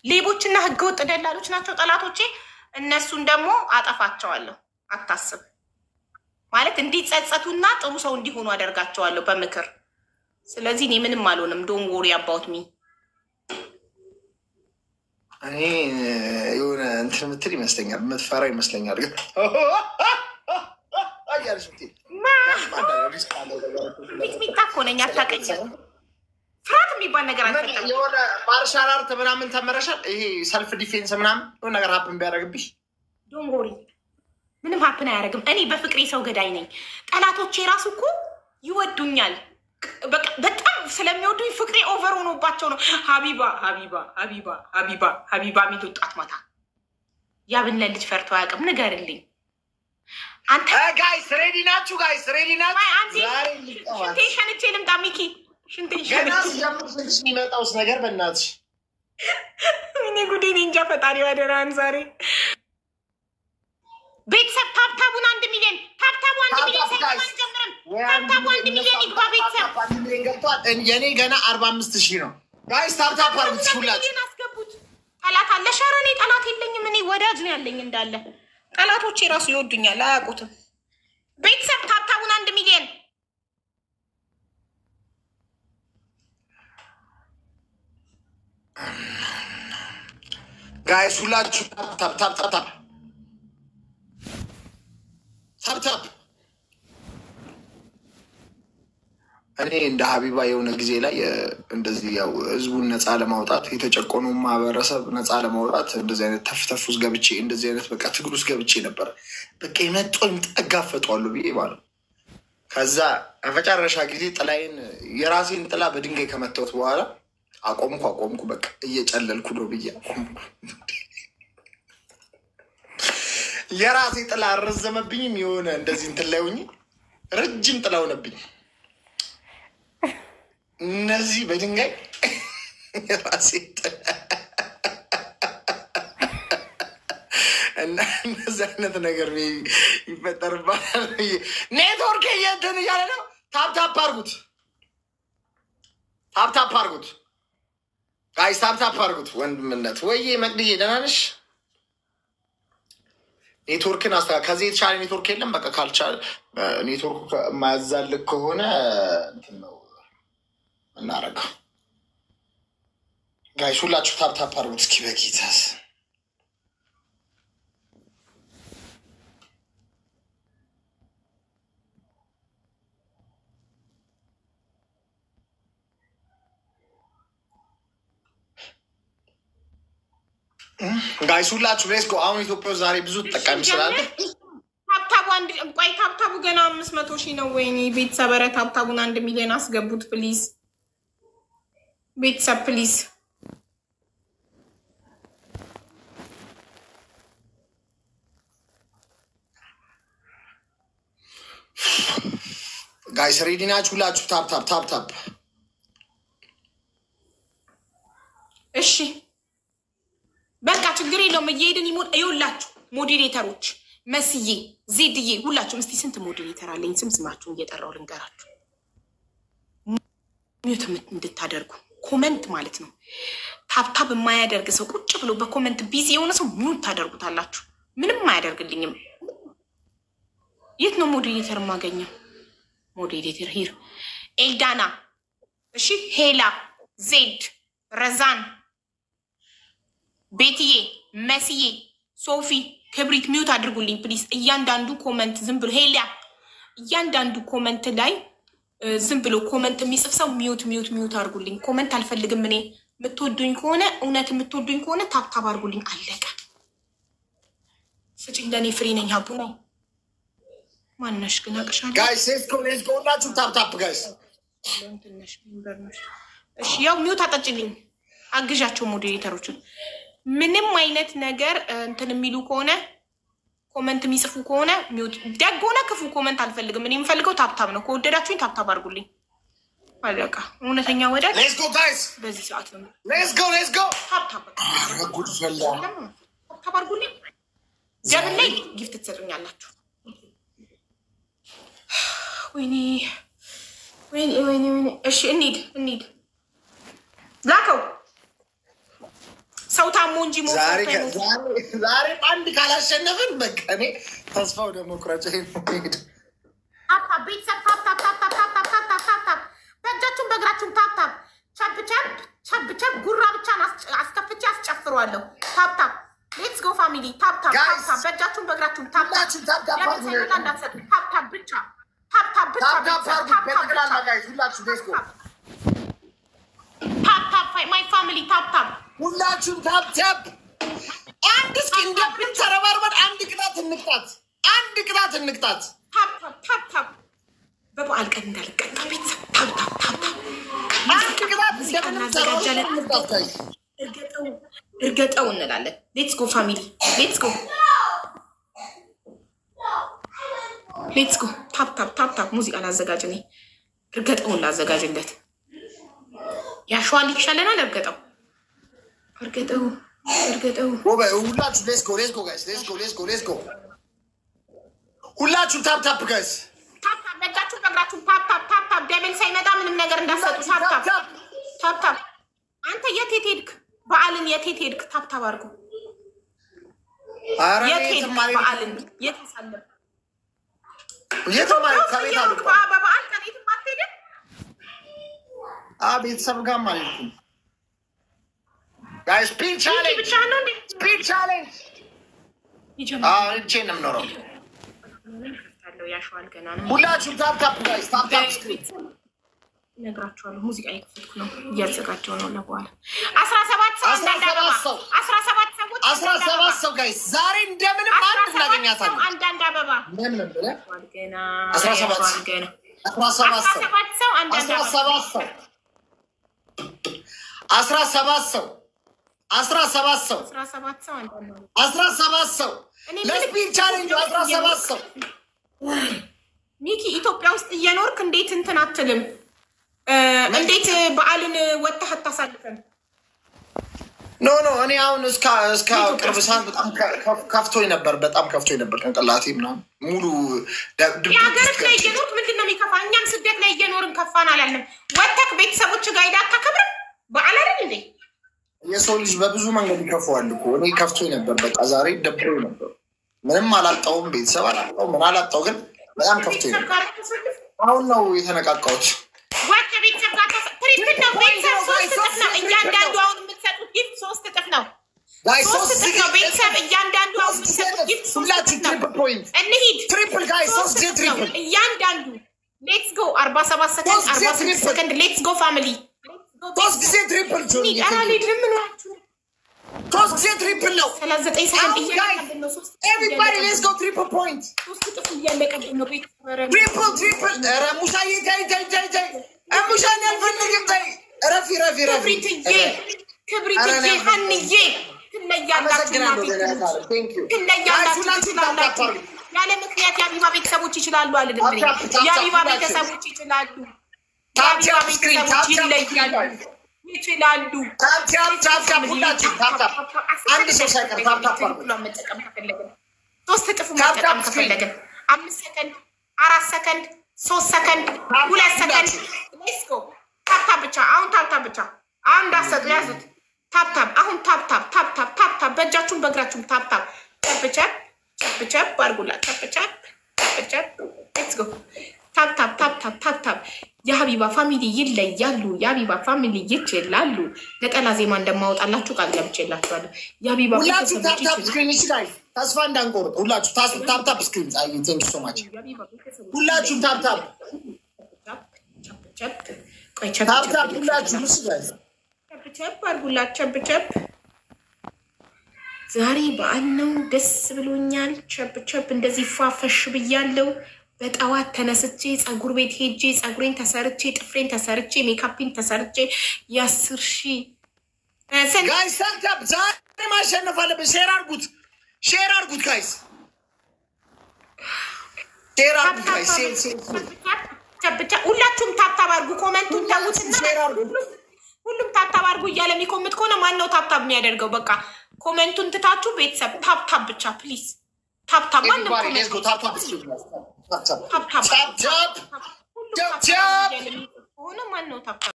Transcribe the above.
ሌቦችና ህገወጥ ደላሎች ናቸው ጠላቶቼ። እነሱን ደግሞ አጠፋቸዋለሁ። አታስብ ማለት እንዲጸጸቱና ጥሩ ሰው እንዲሆኑ አደርጋቸዋለሁ በምክር። ስለዚህ እኔ ምንም አልሆንም። ዶን ወሪ አባውት ሚ። እኔ የሆነ እንትን ምትል ይመስለኛል፣ የምትፈራ ይመስለኛል። ግን ሚጥሚጣ እኮ ነኝ፣ አታውቅኝም። ፍርሃት የሚባል ነገር አልፈጠረም። የሆነ ማርሻል አርት ምናምን ተመረሻል። ይሄ ሰልፍ ዲፌንስ ምናምን የሆነ ነገር ሀፕን ቢያደርግብሽ ዶን ወሪ፣ ምንም ሀፕን አያደርግም። እኔ በፍቅሬ ሰው ገዳይ ነኝ። ጠላቶቼ ራሱ እኮ ይወዱኛል። በጣም ስለሚወዱኝ ፍቅሬ ኦቨር ሆኖባቸው ነው። ሀቢባ ሀቢባ ሀቢባ ሀቢባ ሀቢባ ሚት ወጣት ማታ ያብነ ልጅ ፈርቶ አያውቅም። ንገርልኝ አንተ። ጋይስ ሬዲ ናችሁ? ጋይስ ሬዲ ናችሁ? ሽንቴን ሸንቼ ልምጣ ሚኪ። ሽንቴን ሸንቼ የሚመጣውስ ነገር በእናትሽ እኔ ጉዴ እንጃ። ፈጣሪ አደራህን ዛሬ ቤተሰብ ታብታቡን 1 ሚሊዮን ታብታቡ 1 ሚሊዮን ሳይጀምርም ታብታቡ 1 ሚሊዮን ይግባ። ቤተሰብ የኔ ገና 45,000 ነው። ጋይስ ታብታብ አርጉት ሁላችሁ። አስገቡት። ጠላት አለ? ኧረ እኔ ጠላት የለኝም። እኔ ወዳጅ ነው ያለኝ እንዳለ። ጠላቶቼ ራሱ ይወዱኛል፣ አያውቁትም። ቤተሰብ ታብታቡን 1 ሚሊዮን ጋይስ ሁላችሁ ታብታብ ታብታብ። እኔ እንደ ሀቢባ የሆነ ጊዜ ላይ እንደዚህ ያው ህዝቡን ነፃ ለማውጣት የተጨቆኑ ማህበረሰብ ነፃ ለማውጣት እንደዚህ አይነት ተፍተፍ ውስጥ ገብቼ እንደዚህ አይነት በቃ ትግል ውስጥ ገብቼ ነበረ። በቃ የመጦኝ ጠጋፈጧሉ ብዬ ማለት ነው። ከዛ መጨረሻ ጊዜ ጥላዬን የራሴን ጥላ በድንጋይ ከመታሁት በኋላ አቆምኩ። በቃ እየጨለልኩ ነው ብዬ አቆምኩ። የራሴ ጥላ አልረዘመብኝም። የሆነ እንደዚህ እንትን ላይ ሆኜ ረጅም ጥላ ሆነብኝ። እነዚህ በድንጋይ የራሴ ጥላ እና እነዚህ አይነት ነገር ይፈጠርባል። ኔትወርክ እየንትን እያለ ነው። ታፕታፕ አርጉት ጋይስ፣ ታፕታፕ አርጉት። ወንድምነት ወይዬ መቅድዬ ደህና ነሽ? ኔትወርክን ከዚህ የተሻለ ኔትወርክ የለም። በቃ ካልቻለ ኔትወርኩ የማያዛልቅ ከሆነ እንትን ነው እናረገው። ጋይስ ሁላችሁ ታፕታፕ አርጉት እስኪ በጌታስ። ጋይስ ሁላችሁ ሌትስ ጎ። አሁን ኢትዮጵያ ዛሬ ብዙ ተጠቃሚ ስላለ ታብታቡ ገና 500,000 ነው። ወይኔ ቤተሰብ፣ ኧረ ታብታቡን 1 ሚሊዮን አስገቡት ፕሊዝ። ቤተሰብ ፕሊዝ። ጋይስ ሬዲ ናችሁ ሁላችሁ? ታፕታፕ። እሺ በቃ ችግር የለውም። እየሄድን ይኸውላችሁ ሞዴሬተሮች መስዬ ዜድዬ ሁላችሁም እስቲ ስንት ሞዴሬተር አለኝ? ስማችሁን እየጠራው ልንገራችሁ ሚዩት እንድታደርጉ። ኮመንት ማለት ነው። ታብታብ የማያደርግ ሰው ቁጭ ብሎ በኮመንት ቢዚ የሆነ ሰው ሚዩት ታደርጉታላችሁ። ምንም አያደርግልኝም። የት ነው ሞዴሬተር የማገኘው? ሞዴሬተር ሂር ኤልዳና፣ እሺ ሄላ፣ ዜድ፣ ረዛን፣ ቤትዬ፣ መስዬ፣ ሶፊ፣ ክብሪት ሚዩት አድርጉልኝ ፕሊዝ። እያንዳንዱ ኮመንት ዝም ብሎ ሄሊያ፣ እያንዳንዱ ኮመንት ላይ ዝም ብሎ ኮመንት የሚጽፍ ሰው ሚዩት አድርጉልኝ። ኮመንት አልፈልግም እኔ። የምትወዱኝ ከሆነ እውነት የምትወዱኝ ከሆነ ታብታብ አድርጉልኝ። አለቀ። ስጭኝ፣ ለእኔ ፍሪ ነኝ። ሀቡ ነኝ። ማነሽ ግን አቅሻለሁ። ጋይስ ሌትስ ጎ ሁላችሁ ታፕታፕ ጋይስ። እሺ ያው ሚዩት አጠጭልኝ። አግዣቸው ሞዴሬተሮችን። ምንም አይነት ነገር እንትን የሚሉ ከሆነ ኮመንት የሚጽፉ ከሆነ ሚዩት። ደግ ሆነ ክፉ ኮመንት አልፈልግም። እኔ የምፈልገው ታብታብ ነው። ከወደዳችሁኝ ታብታብ አድርጉልኝ። አለቃ። እውነተኛ ወዳጅ ሌትስ ጎ ጋይስ። በዚህ ሰዓት ነው። ሌትስ ጎ ታብታብ አድርጉልኝ። ጀብል ላይ ጊፍት ትሰጡኛላችሁ። ወይኔ። እሺ እንሂድ ላከው ሰው ታሞ እንጂ ዛሬ አንድ ካላሸነፍን በቃ እኔ ተስፋው ደግሞ ቁረጭ ሄድ ቤተሰብ ታፕታፕ በእጃችሁን በእግራችሁን ታፕታፕ ቸብ ጉራ ብቻ አስከፍቼ አስጨፍረዋለሁ። ታፕታፕ ሌትስ ጎ ፋሚሊ ታፕታፕ በእጃችሁን በእግራችሁን ታፕታፕ እንዳትሰጡ። ታፕታፕ ብቻ ማይ ፋሚሊ ታፕታፕ ሁላችሁም ታፕታፕ። አንድ እስኪ እንደምን ተረባርበን አንድ ቅጣት እንቅጣት። ታፕታፕ በበዓል ቀን እንዳልቀጣ ቤተሰብ ታፕታፕ አንድ ቅጣት እናዘጋጃለን። እርገጠው እንላለን። ሌትስ ጎ ፋሚሊ ሌትስ ጎ ታፕታፕ ሙዚቃ ላዘጋጅ። እኔ እርገጠውን ላዘጋጅለት። ያሸዋል ይሻለናል። እርገጠው ሁላችሁ ሌትስ ጎ ሁላችሁ ታፕታፕ ጋይስ ታፕታፕ በእጃችሁ በእግራችሁ ታፕታፕ ደብል ሳይመጣ ምንም ነገር እንዳሰጡ ታፕታፕ። አንተ የት ሄድክ? በዓልን የት ሄድክ? ታፕታፕ አድርጉ። የት ሄድክ? በዓልን የት ሳለ በበዓል ከቤትም አትሄድም? ቤተሰብ ጋር ማለት ነው ጋይስ። ስፒድ ቻሌንጅ እቼ ነው የምኖረው። ያሸዋል ገና ነው። ሁላችሁም ታፕታፕ ጋይስ ታፕታፕ እነግራችኋለሁ። ሙዚቃ እየከፈትኩ ነው፣ እያዘጋጀው ነው ለበኋላ። 17 ሰው ጋይስ ዛሬ እንደምንም አንድ እናገኛታለን። አንዳንድ አበባ ምንም ብለህ ገና 17 ገና 17 ሰው 17 ሰው ለስፒድ ቻሌንጅ 17 ሰው። ሚኪ ኢትዮጵያ ውስጥ እየኖርክ እንዴት እንትን አትልም? እንዴት በዓልን ወጥተህ አታሳልፈን? ኖ እኔ አሁን እስከ ቅርብ ሰዓት በጣም ከፍቶኝ ነበር። ቅንቅላቴ ምናምን ሙሉ የሀገርህ ላይ እየኖርክ ምንድን ነው የሚከፋ? እኛም ስደት ላይ እየኖርን ከፋን አላልንም? ወጥተህ ቤተሰቦች ጋር ሄደህ አታከብርም በዓል አይደል እንዴ? የሰው ልጅ በብዙ መንገድ ይከፋዋል እኮ። እኔ ከፍቶኝ ነበር። በቃ ዛሬ ደብሮኝ ነበር። ምንም አላጣውም፣ ቤተሰብ አላጣው፣ ምን አላጣው፣ ግን በጣም ከፍቶኝ ነበር። አሁን ነው የተነቃቃሁት። ወደ ቤተሰብ ጋር ትሪፕል ነው። ቤተሰብ 3 እጥፍ ነው። እያንዳንዱ አሁን የምትሰጡት ጊፍት 3 እጥፍ ነው። 3 እጥፍ ነው። ቤተሰብ እያንዳንዱ አሁን የምትሰጡት ጊፍት 3 እጥፍ ነው። እንሂድ። ትሪፕል ጋይስ 3 ጊዜ ትሪፕል እያንዳንዱ። ሌትስ ጎ 47 ሰከንድ 46 ሰከንድ። ሌትስ ጎ ፋሚሊ 3 ጊዜ ትሪፕል ጆኒ ሊድርም ነው። 3 ጊዜ ትሪፕል ነው። 39 ሰከንድ እያለቀብን ነው። ኤቨሪባዲ ሌትስ ጎ ትሪፕል ፖይንት። 3 እጥፍ እያለቀብን ነው። ትሪፕል ኧረ ሙሻዬ ተይ ሙሻዬ አልፈልግም ተይ። ረፊ ክብሪትዬ ሀንዬ ትለያላችሁ። ያለ ምክንያት የአቢባ ቤተሰቦች ይችላሉ አልልም። የአቢባ ቤተሰቦች ይችላሉ። የአቢባ ቤተሰቦች ይችላሉ። አንድ ሰው ሳይቀር መጠቀም ከፈለግን 3 እጥፍ መጠቀም ከፈለግን 5 ሰከንድ 4 ሰከንድ 3 ሰከንድ 2 ሰከንድ ሌትስ ጎ። ታፕታፕ ብቻ አሁን ታፕታፕ ብቻ አሁን እንዳትሰጡ ያዙት። ታፕታፕ አሁን ታፕታፕ በእጃችሁም በእግራችሁም ታፕታፕ ቸብ አድርጉላት። ቸብ ሌትስ ጎ ታፕታፕ። የሀቢባ ፋሚሊ ይለያሉ። የሀቢባ ፋሚሊ ይችላሉ። ነጠላ ዜማ እንደማወጣላችሁ ቃል ገብቼላችኋለሁ። የሀቢባ ተስፋ እንዳንቆርጥ ሁላችሁ ታፕታፕ ስክሪን አይ ቴንክ ዩ ሶ ማች። ሁላችሁም ታፕታፕ ሁላችሁ ቸብ አድርጉላት። ቸብ ዛሬ በዓል ነው። ደስ ብሎኛል። ቸብ እንደዚህ ፋፈሽ ብያለሁ። በጠዋት ተነስቼ ፀጉር ቤት ሄጄ ፀጉሬን ተሰርቼ ጥፍሬን ተሰርቼ ሜካፒን ተሰርቼ የ10,000 ጋይስ ታፕታፕ ዛሬ ማሸነፍ አለብን። ሼር አድርጉት ጋይስ ሼር አድርጉት ጋይስ። ሁላችሁም ታፕታፕ አድርጉ። ኮመንቱን ተውትና ሁሉም ታፕታፕ አድርጉ እያለ የሚኮምት ከሆነ ማን ነው ታፕታፕ የሚያደርገው? በቃ ኮመንቱን ትታችሁ ቤተሰብ ታፕታፕ ብቻ ፕሊዝ። ታፕታፕ ማንም ሆነ ማን ነው ታፕታፕ